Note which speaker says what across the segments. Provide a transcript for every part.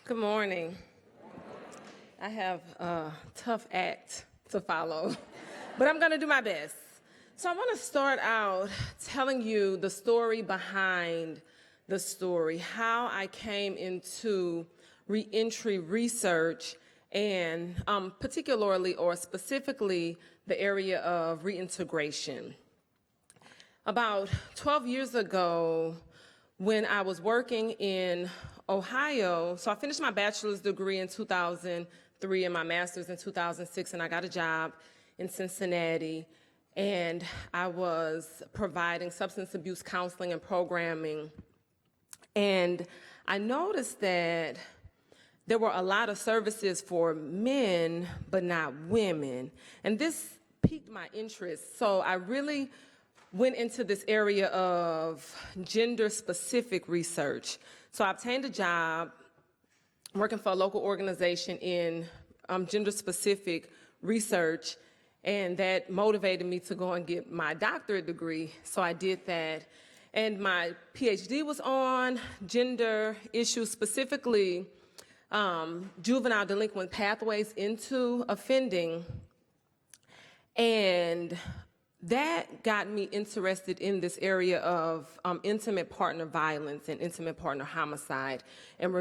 Speaker 1: Good morning. I have a tough act to follow, but I'm going to do my best. So I want to start out telling you the story behind the story, how I came into reentry research and particularly or specifically the area of reintegration. About 12 years ago, when I was working in Ohio, so I finished my bachelor's degree in 2003 and my master's in 2006, and I got a job in Cincinnati, and I was providing substance abuse counseling and programming. And I noticed that there were a lot of services for men, but not women. And this piqued my interest. So I really went into this area of gender-specific research. So I obtained a job working for a local organization in gender-specific research, and that motivated me to go and get my doctorate degree. So I did that. And my PhD was on gender issues, specifically juvenile delinquent pathways into offending. And that got me interested in this area of intimate partner violence and intimate partner homicide and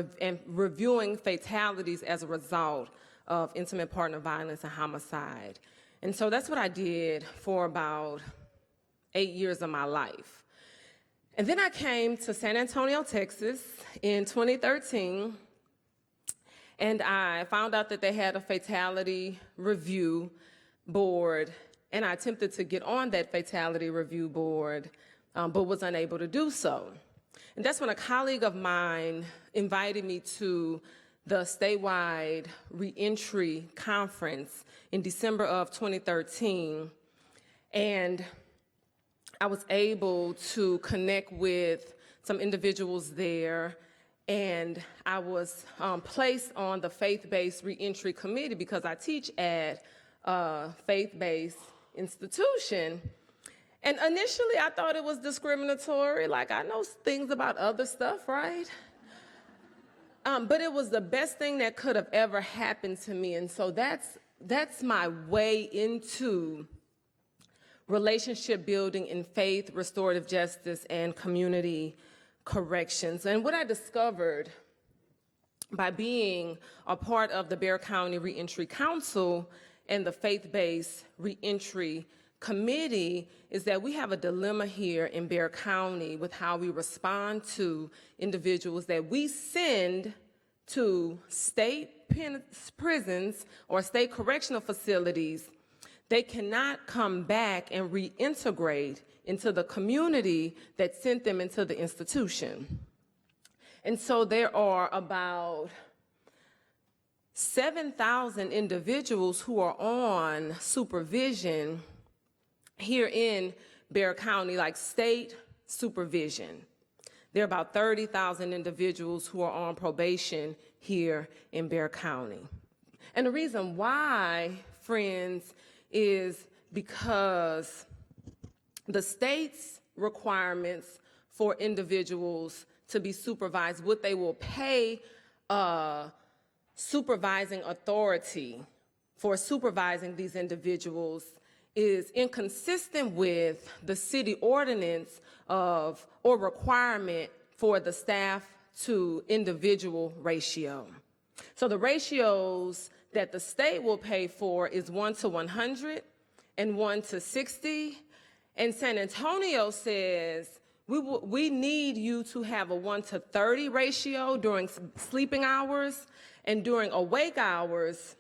Speaker 1: reviewing fatalities as a result of intimate partner violence and homicide. And so that's what I did for about 8 years of my life. And then I came to San Antonio, Texas in 2013, and I found out that they had a fatality review board, and I attempted to get on that fatality review board, but was unable to do so. And that's when a colleague of mine invited me to the statewide reentry conference in December of 2013. And I was able to connect with some individuals there, and I was placed on the faith-based reentry committee because I teach at a faith-based institution. And initially I thought it was discriminatory, like I know things about other stuff, right? But it was the best thing that could have ever happened to me. And so that's my way into relationship building in faith, restorative justice, and community corrections. And what I discovered by being a part of the Bexar County Reentry Council and the faith-based reentry committee is that we have a dilemma here in Bexar County with how we respond to individuals that we send to state prisons or state correctional facilities. They cannot come back and reintegrate into the community that sent them into the institution. And so there are about 7,000 individuals who are on supervision here in Bexar County, like state supervision. There are about 30,000 individuals who are on probation here in Bexar County. And the reason why, friends, is because the state's requirements for individuals to be supervised, what they will pay supervising authority for supervising these individuals is inconsistent with the city ordinance or requirement for the staff to individual ratio. So the ratios that the state will pay for is 1 to 100 and 1 to 60. And San Antonio says we need you to have a 1 to 30 ratio during sleeping hours and during awake hours,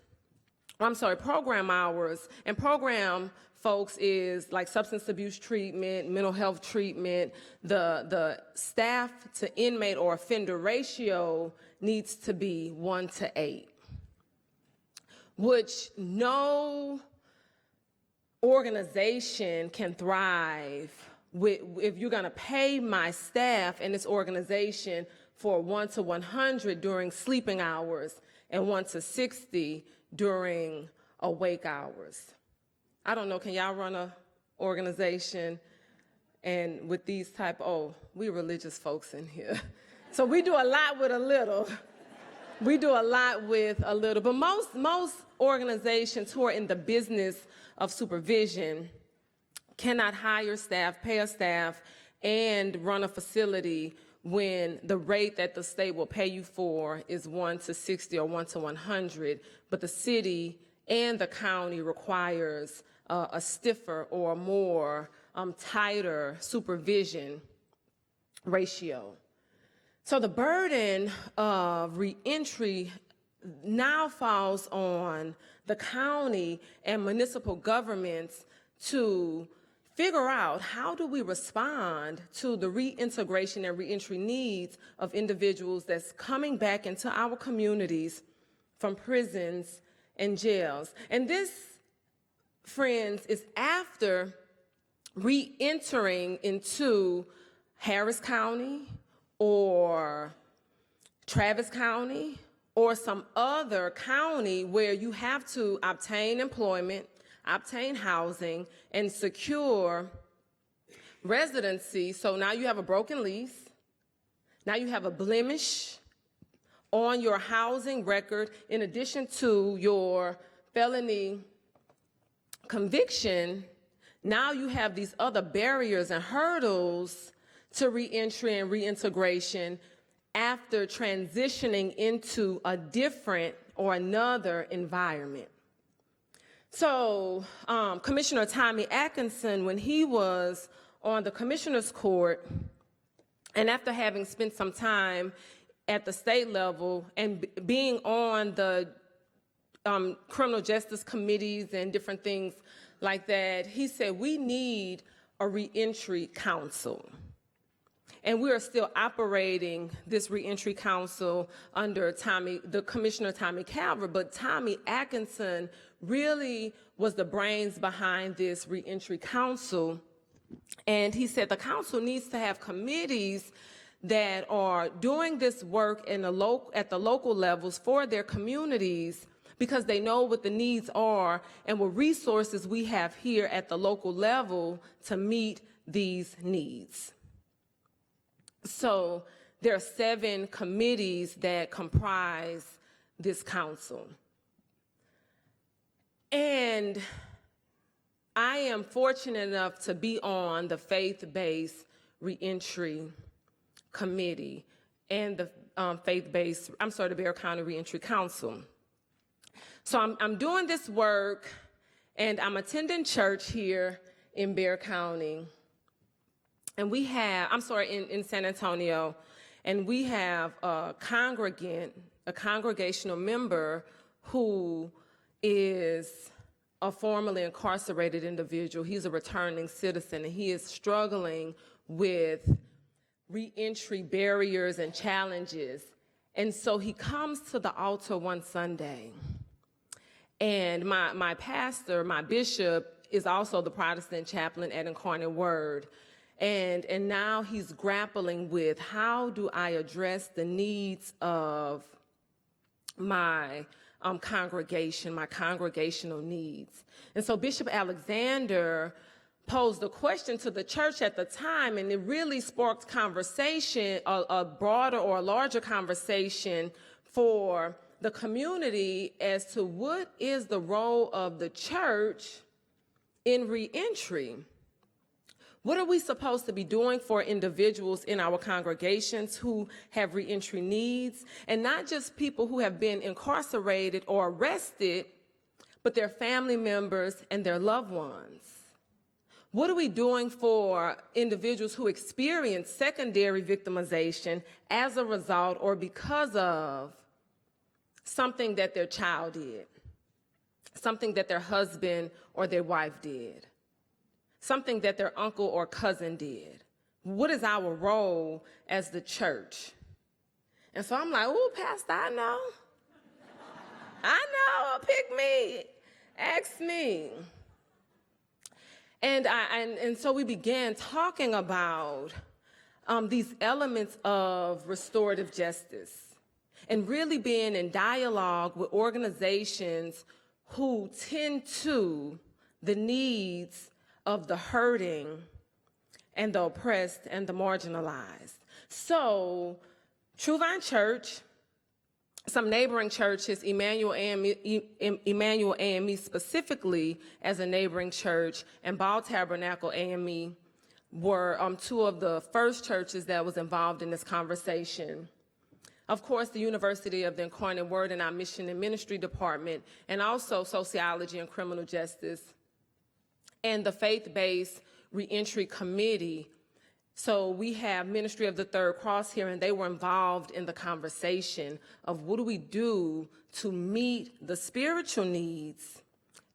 Speaker 1: program hours. And program, folks, is like substance abuse treatment, mental health treatment. The staff to inmate or offender ratio needs to be 1 to 8, which no organization can thrive with if you're going to pay my staff in this organization for 1 to 100 during sleeping hours and 1 to 60 during awake hours. I don't know, can y'all run an organization and with these type, we religious folks in here. So we do a lot with a little. We do a lot with a little, but most organizations who are in the business of supervision cannot hire staff, pay a staff, and run a facility when the rate that the state will pay you for is 1 to 60 or 1 to 100, but the city and the county requires a stiffer or more tighter supervision ratio. So the burden of reentry now falls on the county and municipal governments to figure out how do we respond to the reintegration and reentry needs of individuals that's coming back into our communities from prisons and jails. And this, friends, is after reentering into Harris County or Travis County or some other county where you have to obtain employment, obtain housing, and secure residency. So now you have a broken lease. Now you have a blemish on your housing record in addition to your felony conviction. Now you have these other barriers and hurdles to reentry and reintegration after transitioning into a different or another environment. So Commissioner Tommy Atkinson, when he was on the Commissioner's Court, and after having spent some time at the state level and being on the criminal justice committees and different things like that, he said, we need a reentry council. And we are still operating this reentry council under the Commissioner Tommy Calvert, but Tommy Atkinson really was the brains behind this reentry council. And he said the council needs to have committees that are doing this work at the local levels for their communities because they know what the needs are and what resources we have here at the local level to meet these needs. So there are 7 committees that comprise this council. And I am fortunate enough to be on the faith-based reentry committee and the the Bexar County Reentry Council. So I'm doing this work and I'm attending church here in Bexar County. And we have, in San Antonio, and we have a congregational member who is a formerly incarcerated individual. He's a returning citizen, and he is struggling with reentry barriers and challenges. And so he comes to the altar one Sunday, and my pastor, my bishop, is also the Protestant chaplain at Incarnate Word. And now he's grappling with how do I address the needs of my congregation, my congregational needs. And so Bishop Alexander posed a question to the church at the time, and it really sparked conversation, a broader or a larger conversation for the community as to what is the role of the church in reentry. What are we supposed to be doing for individuals in our congregations who have reentry needs, and not just people who have been incarcerated or arrested, but their family members and their loved ones? What are we doing for individuals who experience secondary victimization as a result or because of something that their child did, something that their husband or their wife did, something that their uncle or cousin did? What is our role as the church? And so I'm like, oh, Pastor, I know, pick me, ask me. And so we began talking about these elements of restorative justice and really being in dialogue with organizations who tend to the needs of the hurting and the oppressed and the marginalized. So True Vine Church some neighboring churches, Emmanuel AME specifically as a neighboring church, and Ball Tabernacle AME were two of the first churches that was involved in this conversation. Of course, the University of the Incarnate Word and our Mission and Ministry Department, and also Sociology and Criminal Justice, and the Faith-Based Reentry Committee. So we have Ministry of the Third Cross here, and they were involved in the conversation of what do we do to meet the spiritual needs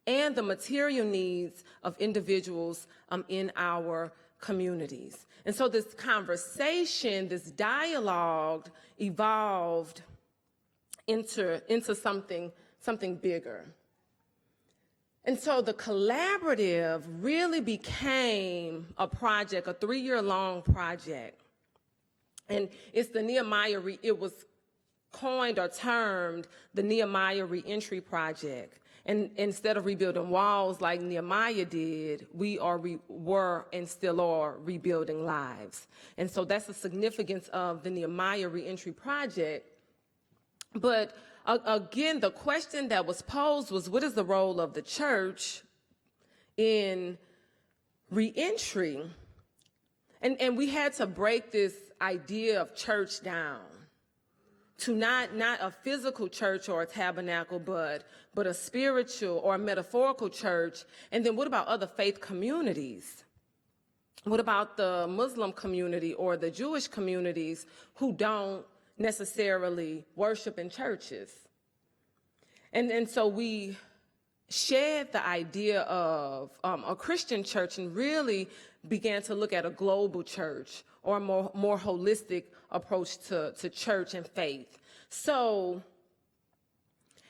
Speaker 1: and the material needs of individuals in our communities. And so this conversation, this dialogue evolved into something bigger. And so the collaborative really became a project, a 3-year-long project. And it's the Nehemiah, it was coined or termed the Nehemiah Reentry Project. And instead of rebuilding walls like Nehemiah did, we were and still are rebuilding lives. And so that's the significance of the Nehemiah Reentry Project. But again, the question that was posed was, what is the role of the church in reentry? And we had to break this idea of church down to not a physical church or a tabernacle, but a spiritual or a metaphorical church. And then what about other faith communities? What about the Muslim community or the Jewish communities who don't necessarily worship in churches? And so we shared the idea of a Christian church and really began to look at a global church or a more holistic approach to church and faith. So,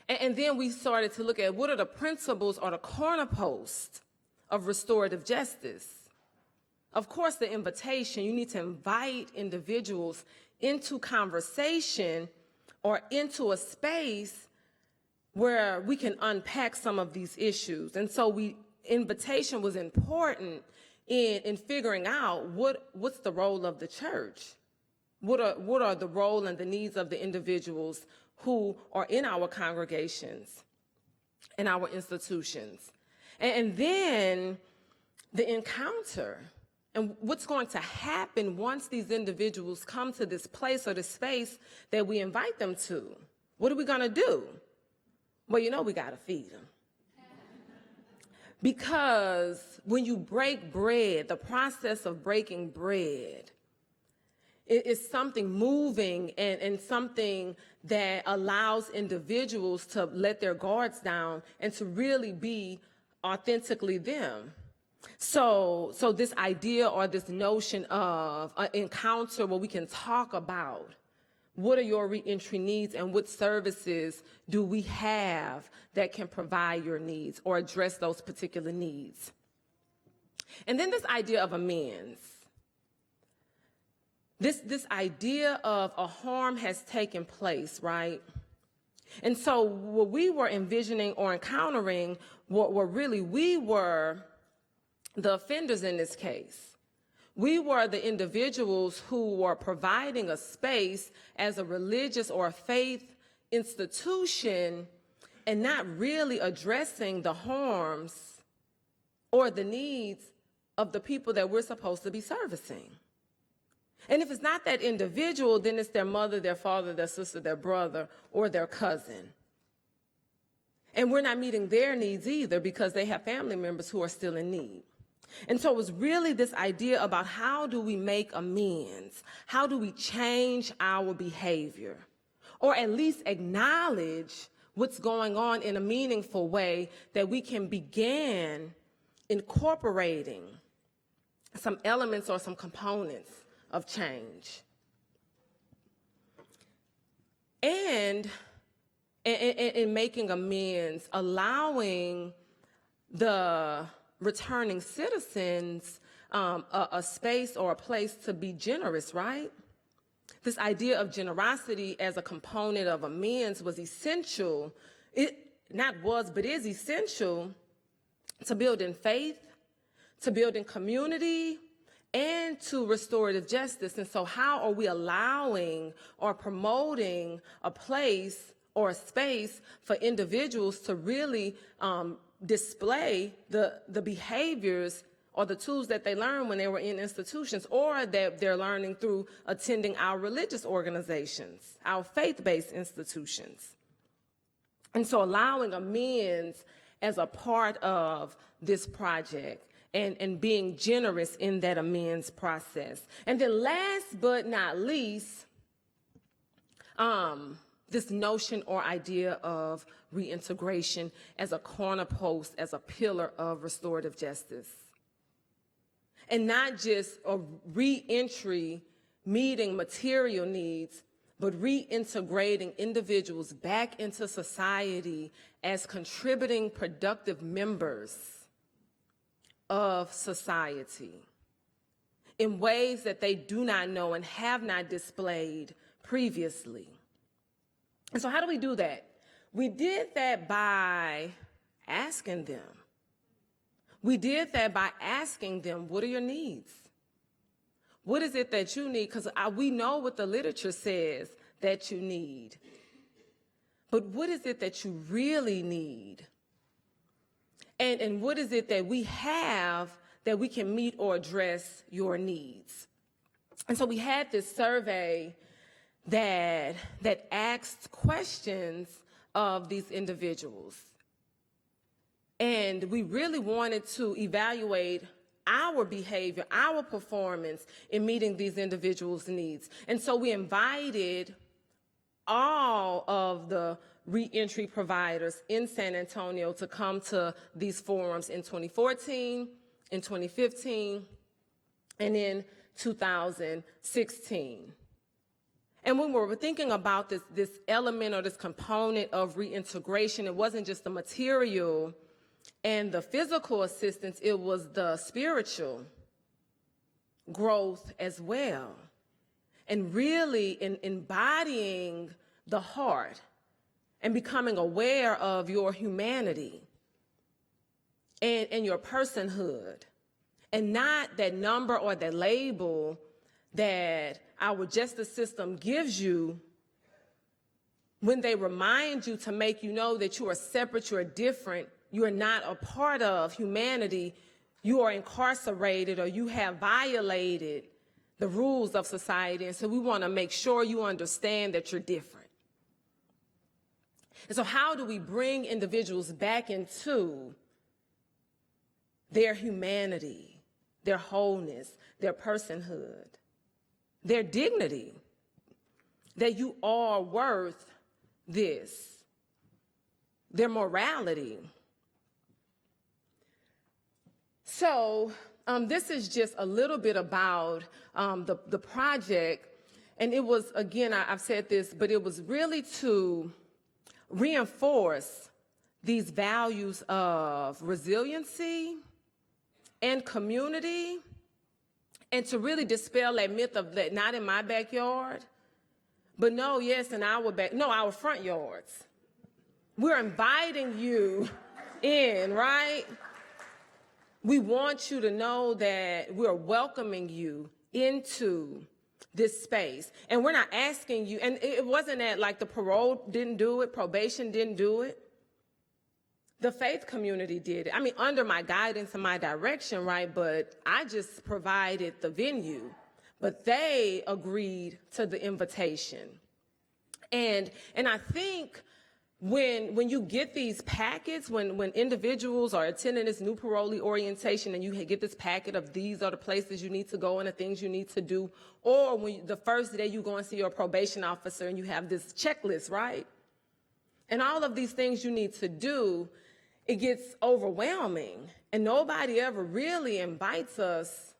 Speaker 1: and then we started to look at what are the principles or the cornerposts of restorative justice. Of course, the invitation, you need to invite individuals into conversation or into a space where we can unpack some of these issues. And so invitation was important in figuring out what's the role of the church. What are the role and the needs of the individuals who are in our congregations and our institutions? And then the encounter and what's going to happen once these individuals come to this place or this space that we invite them to. What are we going to do? Well, we got to feed them. Because when you break bread, the process of breaking bread, it is something moving and something that allows individuals to let their guards down and to really be authentically them. So this idea or this notion of an encounter where we can talk about what are your reentry needs and what services do we have that can provide your needs or address those particular needs. And then this idea of amends. This idea of a harm has taken place, right? And so what we were envisioning or encountering we were the offenders in this case. We were the individuals who were providing a space as a religious or a faith institution and not really addressing the harms or the needs of the people that we're supposed to be servicing. And if it's not that individual, then it's their mother, their father, their sister, their brother, or their cousin. And we're not meeting their needs either because they have family members who are still in need. And so it was really this idea about how do we make amends? How do we change our behavior? Or at least acknowledge what's going on in a meaningful way that we can begin incorporating some elements or some components of change. And in making amends, allowing the returning citizens a space or a place to be generous, right? This idea of generosity as a component of amends was essential. But is essential to building faith, to building community, and to restorative justice. And so how are we allowing or promoting a place or a space for individuals to really display the behaviors or the tools that they learned when they were in institutions, or that they're learning through attending our religious organizations, our faith-based institutions. And so allowing amends as a part of this project and being generous in that amends process. And then last but not least, this notion or idea of reintegration as a corner post, as a pillar of restorative justice. And not just a reentry meeting material needs, but reintegrating individuals back into society as contributing productive members of society in ways that they do not know and have not displayed previously. And so how do we do that? We did that by asking them. We did that by asking them, what are your needs? What is it that you need? Because we know what the literature says that you need. But what is it that you really need? And what is it that we have that we can meet or address your needs? And so we had this survey that asked questions of these individuals. And we really wanted to evaluate our behavior, our performance in meeting these individuals' needs. And so we invited all of the reentry providers in San Antonio to come to these forums in 2014, in 2015, and in 2016. And when we were thinking about this element or this component of reintegration, it wasn't just the material and the physical assistance, it was the spiritual growth as well. And really embodying the heart and becoming aware of your humanity and your personhood, and not that number or that label that our justice system gives you when they remind you to make you know that you are separate, you are different, you are not a part of humanity, you are incarcerated or you have violated the rules of society. And so we want to make sure you understand that you're different. And so how do we bring individuals back into their humanity, their wholeness, their personhood, their dignity, that you are worth this, their morality? So this is just a little bit about the project. And it was, again, I've said this, but it was really to reinforce these values of resiliency and community, and to really dispel that myth of that not in my backyard, but no, yes, in our front yards. We're inviting you in, right? We want you to know that we're welcoming you into this space. And we're not asking you, and it wasn't that like the parole didn't do it, probation didn't do it. The faith community did it. I mean, under my guidance and my direction, right? But I just provided the venue. But they agreed to the invitation. And I think when you get these packets, when individuals are attending this new parolee orientation and you get this packet of these are the places you need to go and the things you need to do, or when the first day you go and see your probation officer and you have this checklist, right? And all of these things you need to do, it gets overwhelming. And nobody ever really invites us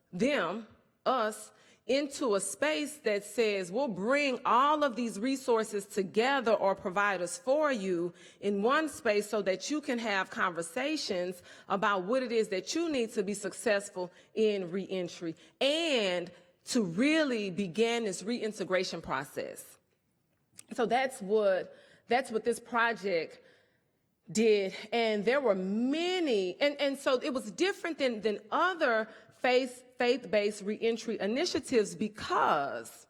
Speaker 1: into a space that says we'll bring all of these resources together or providers for you in one space so that you can have conversations about what it is that you need to be successful in reentry and to really begin this reintegration process. So that's what this project did. And there were many, and so it was different than other faith-based reentry initiatives because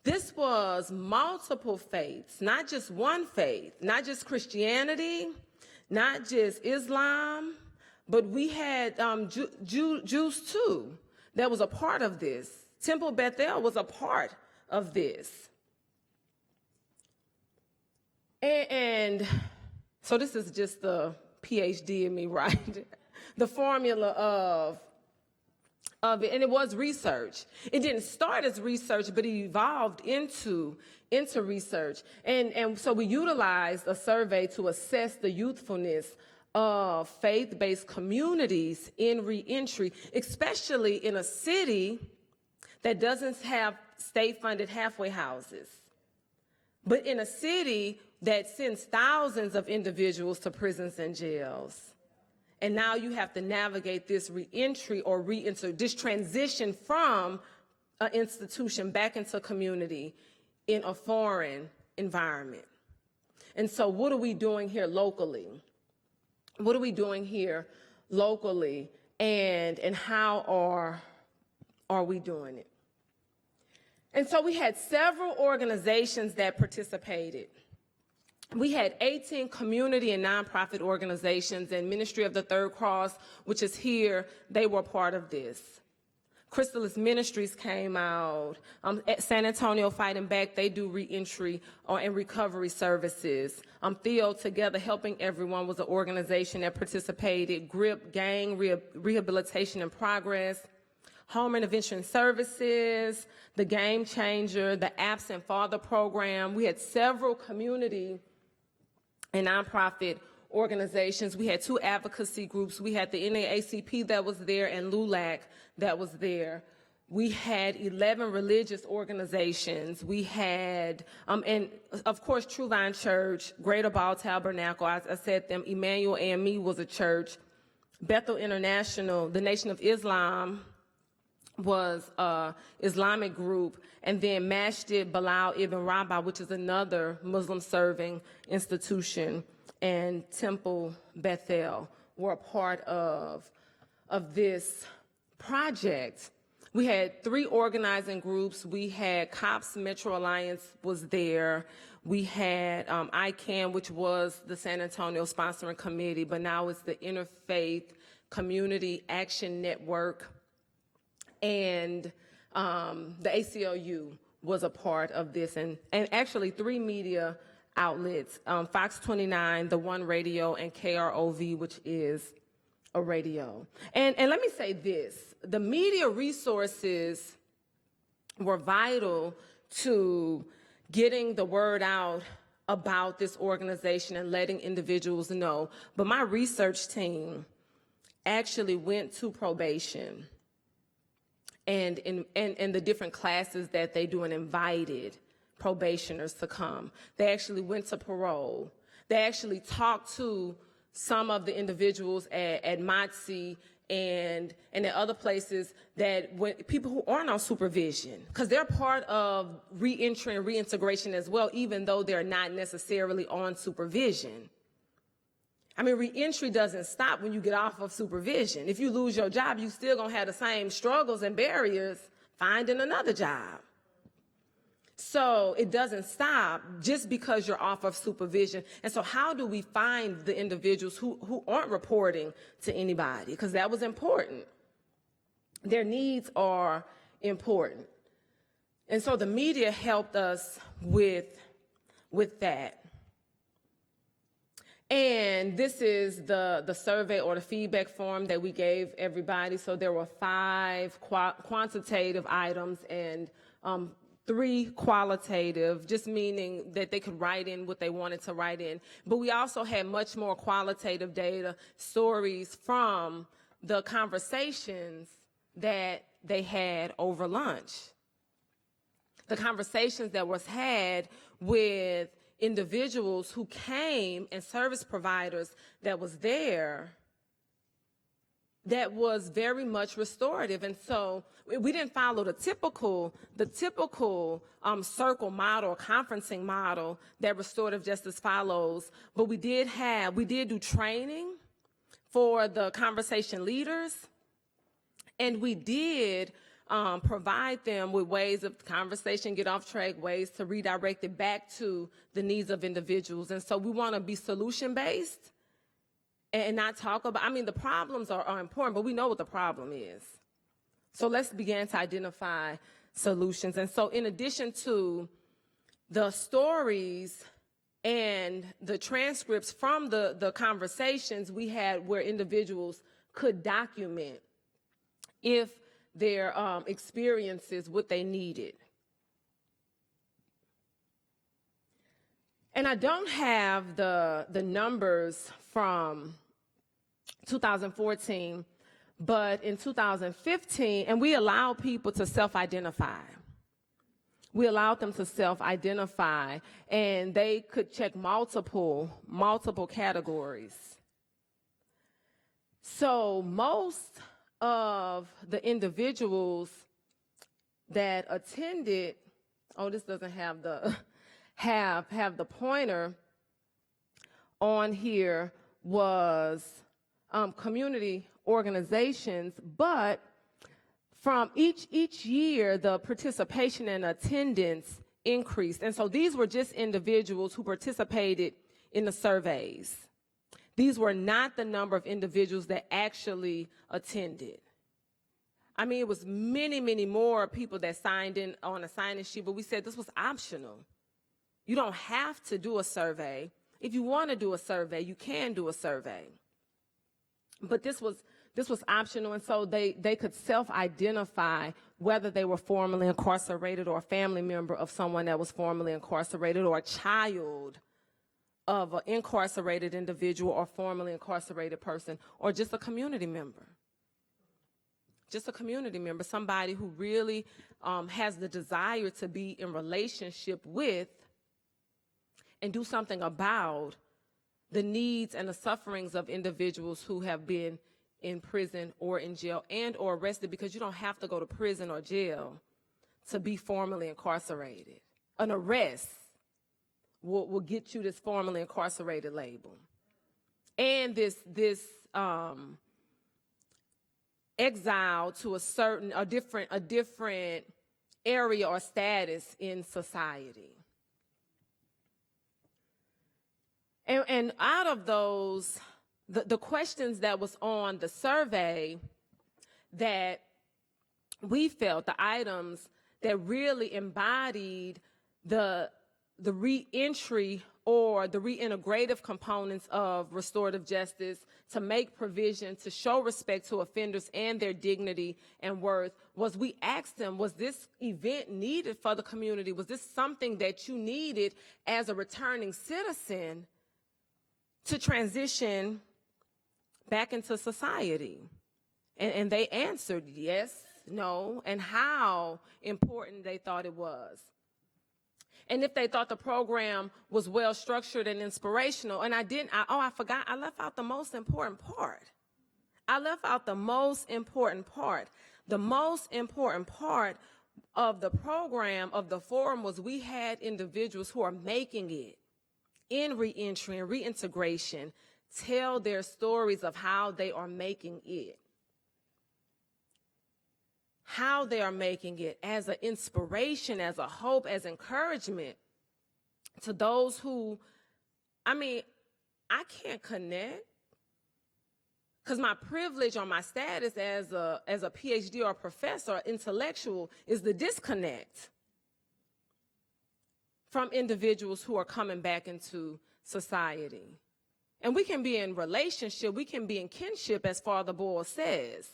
Speaker 1: this was multiple faiths, not just one faith, not just Christianity, not just Islam, but we had Jews too that was a part of this. Temple Bethel was a part of this. And so this is just the PhD in me, right? The formula of it, and it was research. It didn't start as research, but it evolved into research. And so we utilized a survey to assess the youthfulness of faith-based communities in reentry, especially in a city that doesn't have state-funded halfway houses, but in a city that sends thousands of individuals to prisons and jails. And now you have to navigate this reentry or this transition from an institution back into community in a foreign environment. And so what are we doing here locally? What are we doing here locally, and how are we doing it? And so we had several organizations that participated. We had 18 community and nonprofit organizations, and Ministry of the Third Cross, which is here, they were part of this. Chrysalis Ministries came out. At San Antonio Fighting Back, they do reentry and recovery services. Theo Together Helping Everyone was an organization that participated. GRIP, Gang Rehabilitation in Progress. Home Intervention Services, the Game Changer, the Absent Father Program. We had several community and nonprofit organizations. We had 2 advocacy groups. We had the NAACP that was there and LULAC that was there. We had 11 religious organizations. We had, and of course, True Vine Church, Greater Ball Tabernacle, I said them, Emmanuel AME was a church, Bethel International, the Nation of Islam was an Islamic group, and then Masjid Bilal Ibn Rabah, which is another Muslim serving institution, and Temple Bethel were a part of this project. We had 3 organizing groups. We had COPS Metro Alliance was there. We had ICANN, which was the San Antonio sponsoring committee, but now it's the Interfaith Community Action Network. And the ACLU was a part of this, and actually 3 media outlets, Fox 29, The One Radio, and KROV, which is a radio. And let me say this, the media resources were vital to getting the word out about this organization and letting individuals know. But my research team actually went to probation and in the different classes that they do and invited probationers to come. They actually went to parole. They actually talked to some of the individuals at MOTSE and at other places that people who aren't on supervision, because they're part of reentry and reintegration as well, even though they're not necessarily on supervision. I mean, reentry doesn't stop when you get off of supervision. If you lose your job, you still gonna have the same struggles and barriers finding another job. So it doesn't stop just because you're off of supervision. And so how do we find the individuals who aren't reporting to anybody? Because that was important. Their needs are important. And so the media helped us with that. And this is the survey or the feedback form that we gave everybody. So there were 5 quantitative items and 3 qualitative, just meaning that they could write in what they wanted to write in. But we also had much more qualitative data, stories from the conversations that they had over lunch. The conversations that was had with individuals who came and service providers that was there that was very much restorative. And so we didn't follow the typical circle model or conferencing model that restorative justice follows, but we did do training for the conversation leaders, And we did provide them with ways of conversation, get off track, ways to redirect it back to the needs of individuals. And so we want to be solution-based and not talk about, the problems are important, but we know what the problem is. So let's begin to identify solutions. And so in addition to the stories and the transcripts from the conversations we had where individuals could document if their experiences, what they needed. And I don't have the numbers from 2014, but in 2015, and we allowed people to self-identify. We allowed them to self-identify, and they could check multiple categories. So most of the individuals that attended, this doesn't have the have the pointer on here, was community organizations, but from each year, the participation and attendance increased. And so these were just individuals who participated in the surveys. These were not the number of individuals that actually attended. It was many, many more people that signed in on a sign-in sheet, but we said this was optional. You don't have to do a survey. If you want to do a survey, you can do a survey. But this was optional, and so they could self-identify whether they were formerly incarcerated or a family member of someone that was formerly incarcerated or a child of an incarcerated individual or formerly incarcerated person, or just a community member. Just a community member, somebody who really has the desire to be in relationship with and do something about the needs and the sufferings of individuals who have been in prison or in jail and or arrested, because you don't have to go to prison or jail to be formerly incarcerated. An arrest will get you this formerly incarcerated label. And this exile to a different area or status in society. And out of those, the questions that was on the survey that we felt, the items that really embodied the reentry or the reintegrative components of restorative justice, to make provision to show respect to offenders and their dignity and worth, was we asked them, was this event needed for the community? Was this something that you needed as a returning citizen to transition back into society? And they answered yes, no, and how important they thought it was. And if they thought the program was well structured and inspirational. And I forgot, I left out the most important part. The most important part of the program, of the forum, was we had individuals who are making it in reentry and reintegration tell their stories of how they are making it. How they are making it as an inspiration, as a hope, as encouragement to those who, I can't connect, because my privilege or my status as a PhD or a professor, intellectual, is the disconnect from individuals who are coming back into society. And we can be in relationship, we can be in kinship, as Father Boyle says.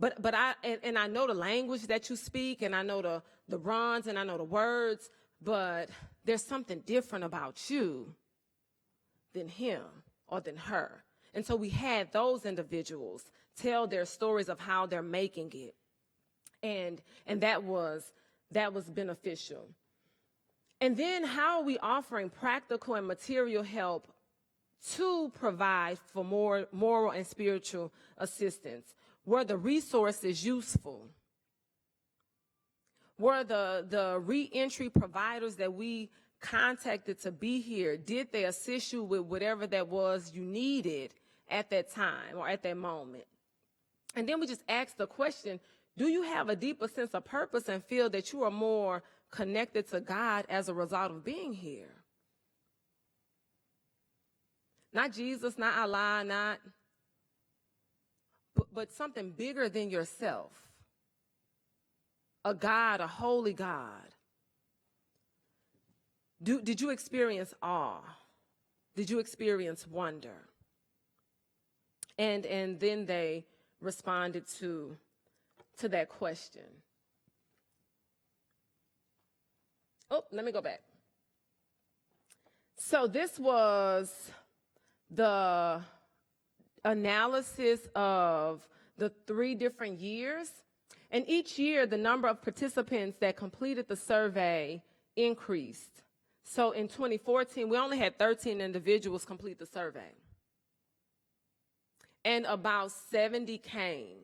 Speaker 1: But I know the language that you speak, and I know the runs, and I know the words, but there's something different about you than him or than her. And so we had those individuals tell their stories of how they're making it. And that was beneficial. And then how are we offering practical and material help to provide for more moral and spiritual assistance? Were the resources useful? Were the reentry providers that we contacted to be here, did they assist you with whatever that was you needed at that time or at that moment? And then we just ask the question, do you have a deeper sense of purpose and feel that you are more connected to God as a result of being here? Not Jesus, not Allah, but something bigger than yourself. A God, a holy God. Did you experience awe? Did you experience wonder? And then they responded to that question. Oh, let me go back. So this was the analysis of the 3 different years. And each year, the number of participants that completed the survey increased. So in 2014, we only had 13 individuals complete the survey. And about 70 came.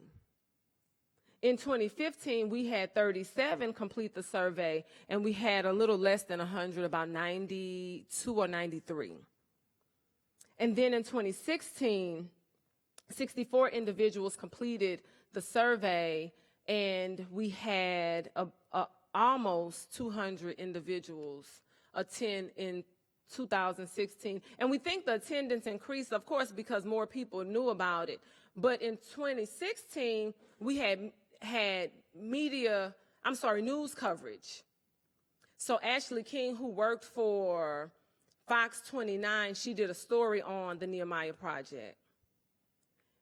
Speaker 1: In 2015, we had 37 complete the survey, and we had a little less than 100, about 92 or 93. And then in 2016, 64 individuals completed the survey, and we had almost 200 individuals attend in 2016. And we think the attendance increased, of course, because more people knew about it. But in 2016, we had news coverage. So Ashley King, who worked for Fox 29, she did a story on the Nehemiah Project.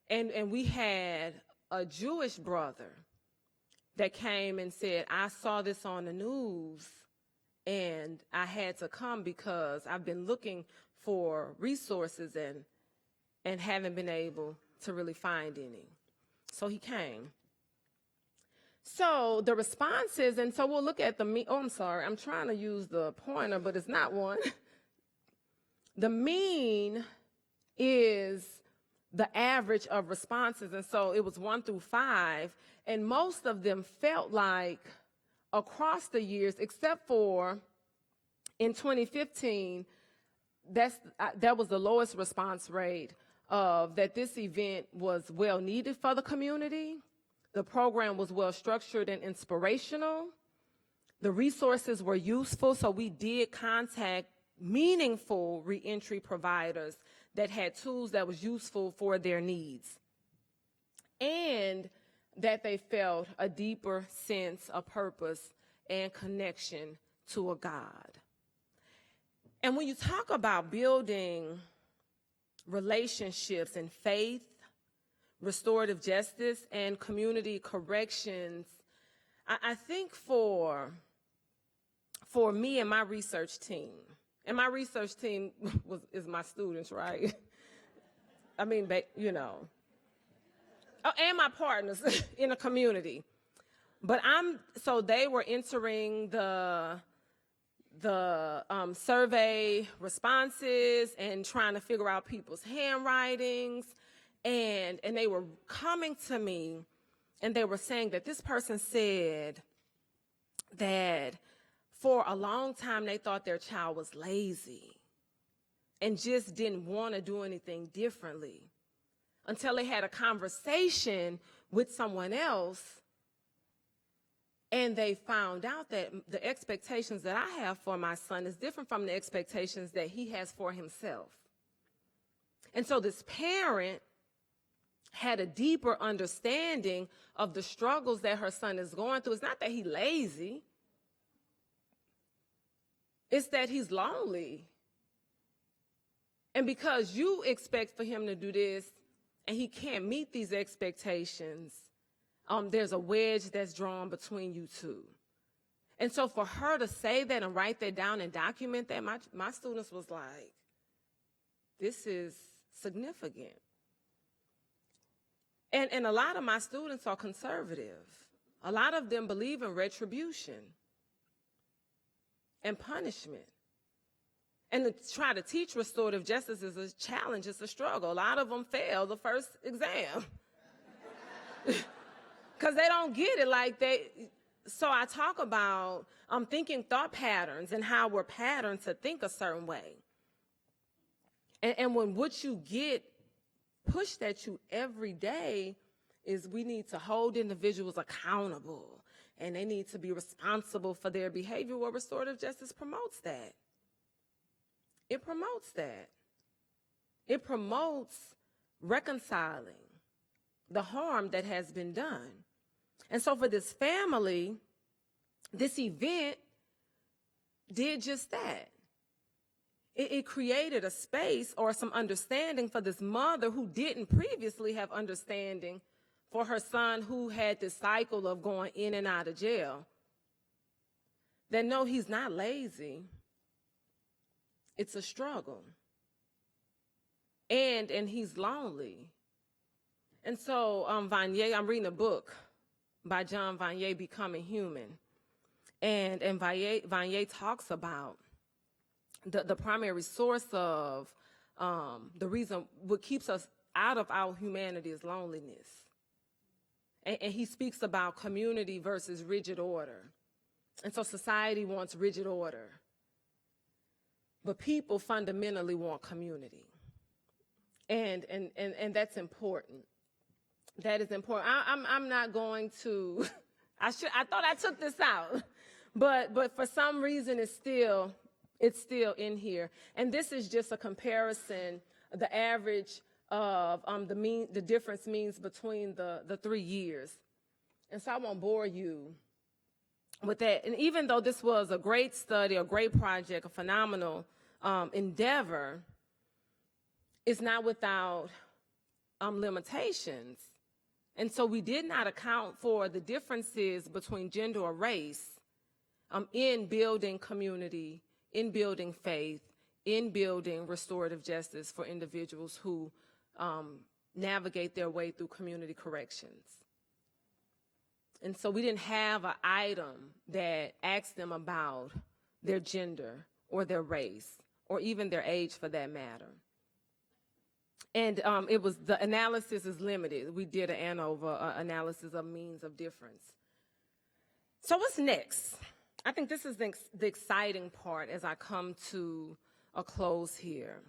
Speaker 1: And we had a Jewish brother that came and said, I saw this on the news and I had to come because I've been looking for resources and haven't been able to really find any. So he came. So the responses, and so we'll look at I'm sorry, I'm trying to use the pointer, but it's not one. The mean is the average of responses, and so it was 1 through 5, and most of them felt like across the years, except for in 2015, that was the lowest response rate of that this event was well needed for the community. The program was well structured and inspirational. The resources were useful, so we did contact meaningful reentry providers that had tools that was useful for their needs. And that they felt a deeper sense of purpose and connection to a God. And when you talk about building relationships in faith, restorative justice, and community corrections, I think for me and my research team, and my research team is my students, right? I mean, and my partners in the community. But so they were entering the survey responses and trying to figure out people's handwritings. And they were coming to me and they were saying that this person said that for a long time they thought their child was lazy and just didn't want to do anything differently until they had a conversation with someone else and they found out that the expectations that I have for my son is different from the expectations that he has for himself. And so this parent had a deeper understanding of the struggles that her son is going through. It's not that he's lazy. It's that he's lonely. And because you expect for him to do this and he can't meet these expectations, there's a wedge that's drawn between you two. And so for her to say that and write that down and document that, my students was like, this is significant. And a lot of my students are conservative. A lot of them believe in retribution and punishment. And to try to teach restorative justice is a challenge, it's a struggle. A lot of them fail the first exam because they don't get it so I talk about thinking thought patterns and how we're patterned to think a certain way. And when what you get pushed at you every day, is we need to hold individuals accountable and they need to be responsible for their behavior. Well, restorative justice promotes that. It promotes that. It promotes reconciling the harm that has been done. And so for this family, this event did just that. It created a space or some understanding for this mother who didn't previously have understanding for her son who had this cycle of going in and out of jail. That no, he's not lazy. It's a struggle. And he's lonely. And so Vanier, I'm reading a book by John Vanier, Becoming Human. And Vanier talks about the primary source of the reason what keeps us out of our humanity is loneliness. And he speaks about community versus rigid order. And so society wants rigid order. But people fundamentally want community. And that's important. That is important. I'm not going to, I thought I took this out. But for some reason it's still in here. And this is just a comparison, the average of the difference means between the 3 years. And so I won't bore you with that. And even though this was a great study, a great project, a phenomenal endeavor, it's not without limitations. And so we did not account for the differences between gender or race in building community, in building faith, in building restorative justice for individuals who navigate their way through community corrections. And so we didn't have an item that asked them about their gender or their race or even their age for that matter. And the analysis is limited. We did an ANOVA analysis of means of difference. So what's next? I think this is the exciting part as I come to a close here.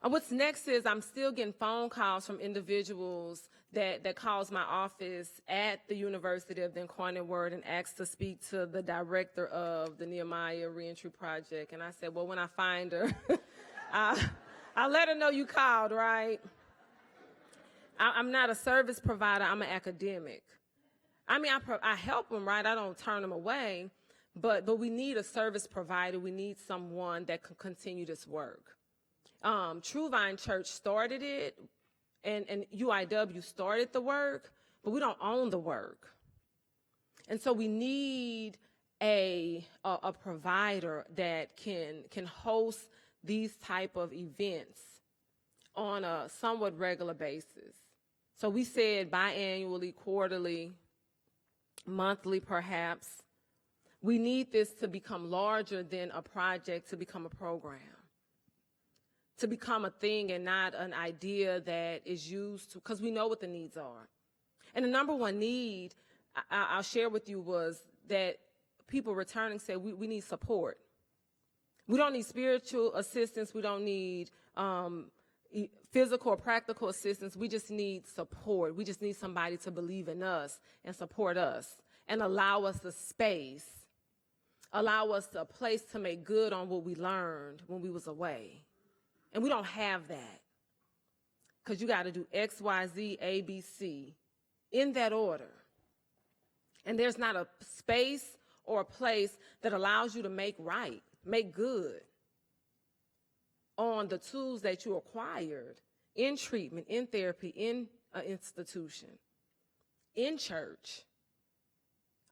Speaker 1: What's next is I'm still getting phone calls from individuals that calls my office at the University of the Incarnate Word and asks to speak to the director of the Nehemiah Reentry Project. And I said, well, when I find her, I'll let her know you called, right? I'm not a service provider. I'm an academic. I mean, I help them, right? I don't turn them away. But we need a service provider. We need someone that can continue this work. True Vine Church started it, and UIW started the work, but we don't own the work. And so we need a provider that can host these type of events on a somewhat regular basis. So we said biannually, quarterly, monthly perhaps. We need this to become larger than a project, to become a program, to become a thing and not an idea that is used to, because we know what the needs are. And the number one need I'll share with you was that people returning said we need support. We don't need spiritual assistance. We don't need physical or practical assistance. We just need support. We just need somebody to believe in us and support us and allow us the space, allow us a place to make good on what we learned when we was away. And we don't have that because you got to do X, Y, Z, A, B, C in that order. And there's not a space or a place that allows you to make right, make good on the tools that you acquired in treatment, in therapy, in an institution, in church.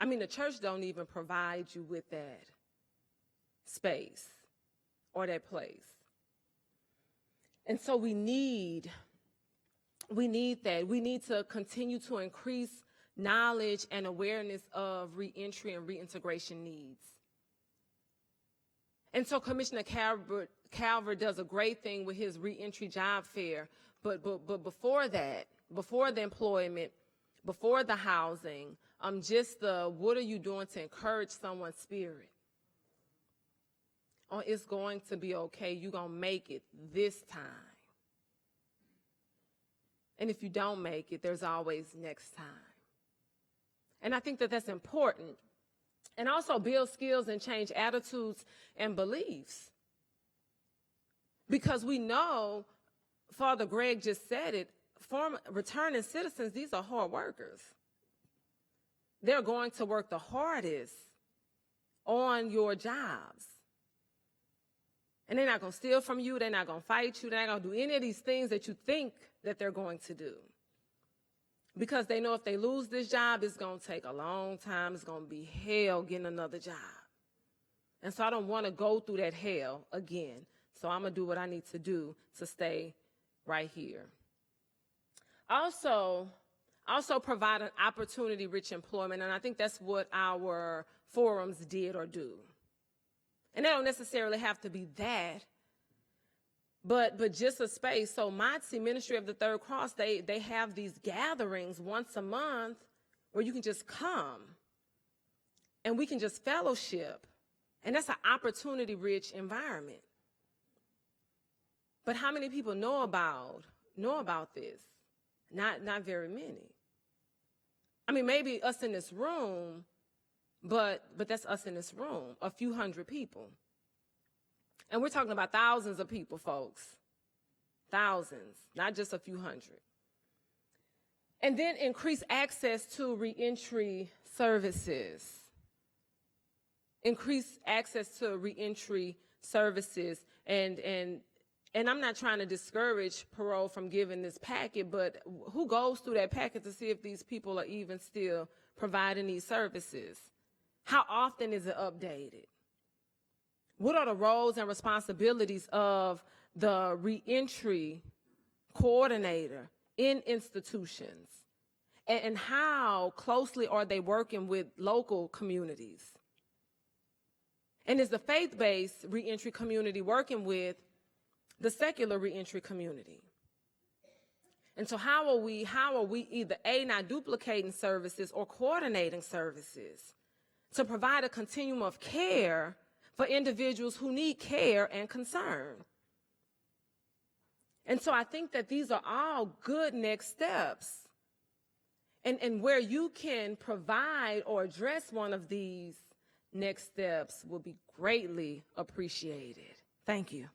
Speaker 1: I mean, the church don't even provide you with that space or that place. And so we need that. We need to continue to increase knowledge and awareness of reentry and reintegration needs. And so Commissioner Calvert does a great thing with his reentry job fair, but before that, before the employment, before the housing, just what are you doing to encourage someone's spirit? Oh, it's going to be okay. You're going to make it this time. And if you don't make it, there's always next time. And I think that that's important. And also build skills and change attitudes and beliefs. Because we know, Father Greg just said it, returning citizens, these are hard workers. They're going to work the hardest on your jobs. And they're not going to steal from you. They're not going to fight you. They're not going to do any of these things that you think that they're going to do. Because they know if they lose this job, it's going to take a long time. It's going to be hell getting another job. And so I don't want to go through that hell again. So I'm going to do what I need to do to stay right here. Also provide an opportunity-rich employment, and I think that's what our forums did or do. And they don't necessarily have to be that, but just a space. So MOTSE, Ministry of the Third Cross, they have these gatherings once a month where you can just come, and we can just fellowship, and that's an opportunity-rich environment. But how many people know about this? Not very many. I mean, maybe us in this room, but that's us in this room, a few hundred people. And we're talking about thousands of people, folks. Thousands, not just a few hundred. And then increase access to reentry services. Increase access to reentry services. And I'm not trying to discourage parole from giving this packet, but who goes through that packet to see if these people are even still providing these services? How often is it updated? What are the roles and responsibilities of the reentry coordinator in institutions? And how closely are they working with local communities? And is the faith-based reentry community working with the secular reentry community? And so how are we either not duplicating services or coordinating services to provide a continuum of care for individuals who need care and concern? And so I think that these are all good next steps. And where you can provide or address one of these next steps will be greatly appreciated. Thank you.